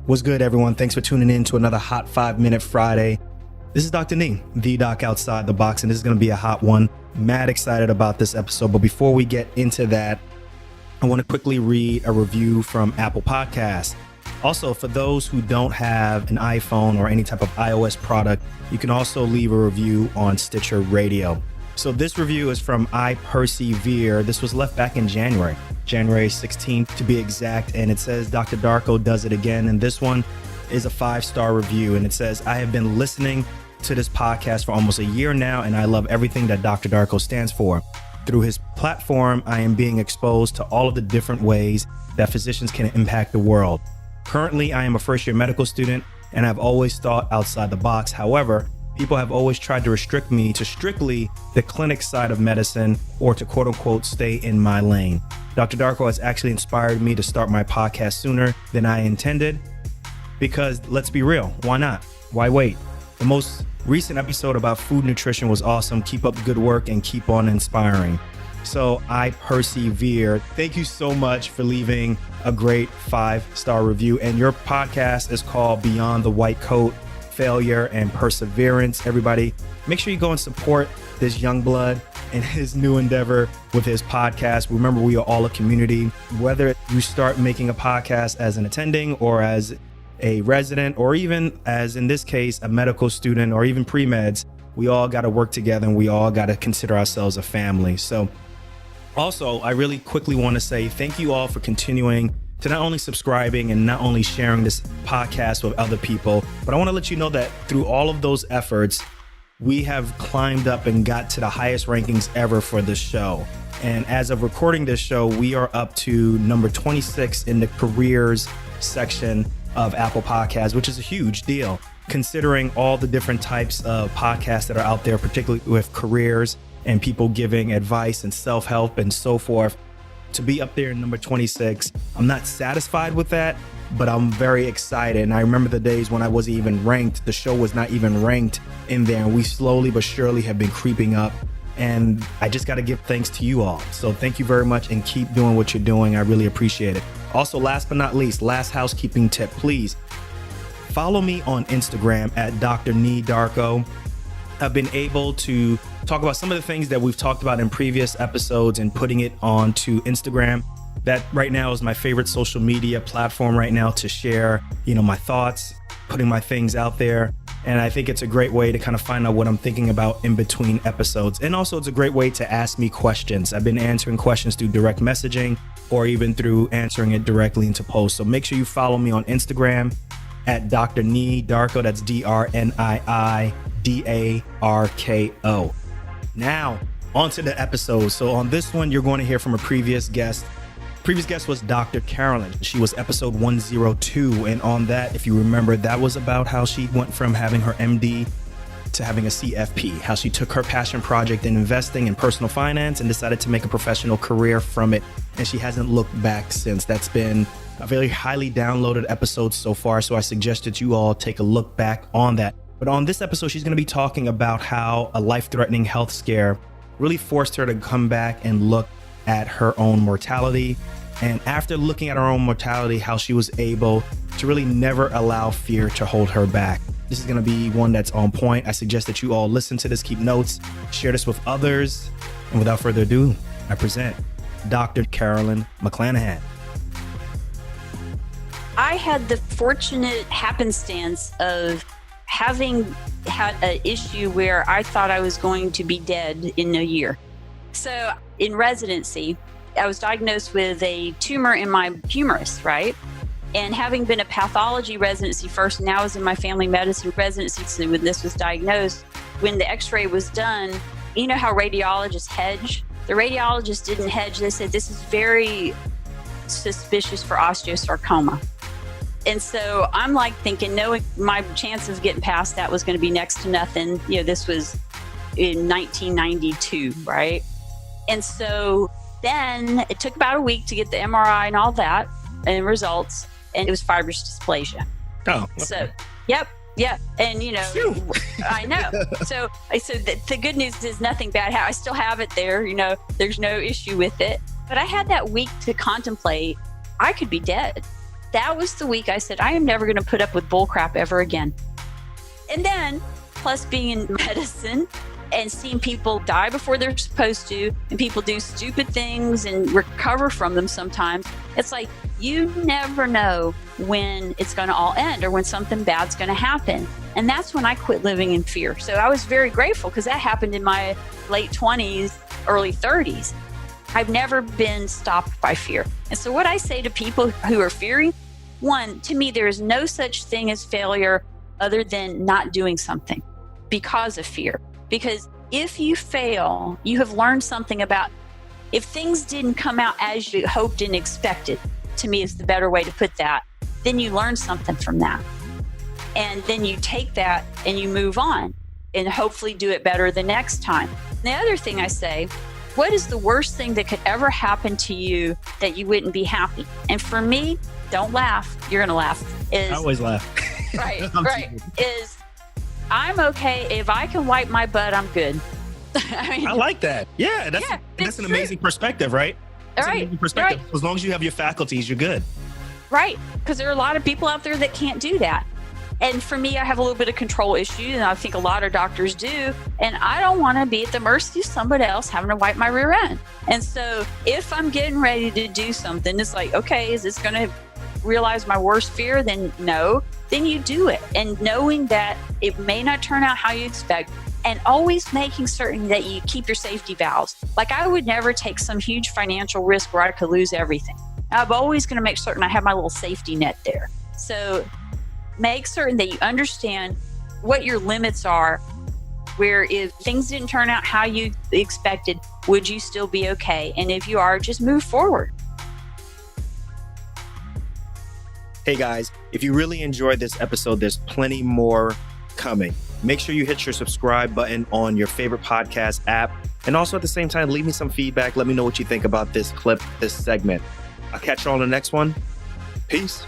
What's good, everyone? Thanks for tuning in to another Hot 5-Minute Friday. This is Dr. Nee, the doc outside the box, and this is going to be a hot one. Mad excited about this episode, but before we get into that, I want to quickly read a review from Apple Podcasts. Also, for those who don't have an iPhone or any type of iOS product, you can also leave a review on Stitcher Radio. So this review is from I Persevere. This was left back in January 16th to be exact. And it says, Dr. Darko does it again. And this one is a 5-star review. And it says, I have been listening to this podcast for almost a year now, and I love everything that Dr. Darko stands for. Through his platform, I am being exposed to all of the different ways that physicians can impact the world. Currently, I am a first-year medical student, and I've always thought outside the box. However, people have always tried to restrict me to strictly the clinic side of medicine or to quote unquote stay in my lane. Dr. Darko has actually inspired me to start my podcast sooner than I intended because let's be real, why not? Why wait? The most recent episode about food nutrition was awesome. Keep up the good work and keep on inspiring. So I Persevere. Thank you so much for leaving a great 5-star review. And your podcast is called Beyond the White Coat, Failure and Perseverance. Everybody, make sure you go and support this young blood and his new endeavor with his podcast. Remember, we are all a community. Whether you start making a podcast as an attending or as a resident, or even as in this case, a medical student or even pre-meds, we all got to work together and we all got to consider ourselves a family. So also, I really quickly want to say thank you all for continuing to not only subscribing and not only sharing this podcast with other people, but I want to let you know that through all of those efforts, we have climbed up and got to the highest rankings ever for this show. And as of recording this show, we are up to number 26 in the careers section of Apple Podcasts, which is a huge deal considering all the different types of podcasts that are out there, particularly with careers and people giving advice and self-help and so forth. To be up there in number 26, I'm not satisfied with that, but I'm very excited. And I remember the days when I wasn't even ranked. The show was not even ranked in there. And we slowly but surely have been creeping up. And I just got to give thanks to you all. So thank you very much and keep doing what you're doing. I really appreciate it. Also, last but not least, last housekeeping tip, please follow me on Instagram at Dr. Nee Darko. I've been able to talk about some of the things that we've talked about in previous episodes and putting it onto Instagram. That right now is my favorite social media platform right now to share, my thoughts, putting my things out there. And I think it's a great way to kind of find out what I'm thinking about in between episodes. And also it's a great way to ask me questions. I've been answering questions through direct messaging or even through answering it directly into posts. So make sure you follow me on Instagram at Dr. Nee Darko. That's DrNiiDarko. Now, on to the episode. So on this one, you're going to hear from a previous guest. Previous guest was Dr. Carolyn. She was episode 102. And on that, if you remember, that was about how she went from having her MD to having a CFP, how she took her passion project in investing in personal finance and decided to make a professional career from it. And she hasn't looked back since. That's been a very highly downloaded episode so far. So I suggest that you all take a look back on that. But on this episode, she's going to be talking about how a life-threatening health scare really forced her to come back and look at her own mortality. And after looking at her own mortality, how she was able to really never allow fear to hold her back. This is going to be one that's on point. I suggest that you all listen to this, keep notes, share this with others. And without further ado, I present Dr. Carolyn McClanahan. I had the fortunate happenstance of having had an issue where I thought I was going to be dead in a year. So in residency, I was diagnosed with a tumor in my humerus, right? And having been a pathology residency first, now I was in my family medicine residency. So when this was diagnosed, when the x-ray was done, you know how radiologists hedge? The radiologist didn't hedge. They said, this is very suspicious for osteosarcoma. And so I'm like thinking, knowing my chances of getting past that was going to be next to nothing. This was in 1992, right? And so then it took about a week to get the MRI and all that and results, and it was fibrous dysplasia. Oh. Okay. So, yep. And, I know. So the good news is nothing bad. I still have it there. There's no issue with it. But I had that week to contemplate, I could be dead. That was the week I said, I am never going to put up with bullcrap ever again. And then, plus being in medicine and seeing people die before they're supposed to, and people do stupid things and recover from them sometimes, it's like, you never know when it's going to all end or when something bad's going to happen. And that's when I quit living in fear. So I was very grateful because that happened in my late 20s, early 30s. I've never been stopped by fear. And so what I say to people who are fearing, one, to me, there is no such thing as failure other than not doing something because of fear. Because if you fail, you have learned something about, if things didn't come out as you hoped and expected, to me is the better way to put that, then you learn something from that. And then you take that and you move on and hopefully do it better the next time. The other thing I say, what is the worst thing that could ever happen to you that you wouldn't be happy? And for me, don't laugh. You're going to laugh. I always laugh. Right. Is I'm okay. If I can wipe my butt, I'm good. I like that. Yeah, that's an amazing perspective, right? That's an amazing perspective. Right. As long as you have your faculties, you're good. Right. Because there are a lot of people out there that can't do that. And for me, I have a little bit of control issue, and I think a lot of doctors do. And I don't want to be at the mercy of somebody else having to wipe my rear end. And so if I'm getting ready to do something, it's like, okay, is this going to realize my worst fear? Then no. Then you do it. And knowing that it may not turn out how you expect, and always making certain that you keep your safety valves. Like I would never take some huge financial risk where I could lose everything. I'm always going to make certain I have my little safety net there. So make certain that you understand what your limits are, where if things didn't turn out how you expected, would you still be okay? And if you are, just move forward. Hey guys, if you really enjoyed this episode, there's plenty more coming. Make sure you hit your subscribe button on your favorite podcast app. And also at the same time, leave me some feedback. Let me know what you think about this clip, this segment. I'll catch you all in the next one. Peace.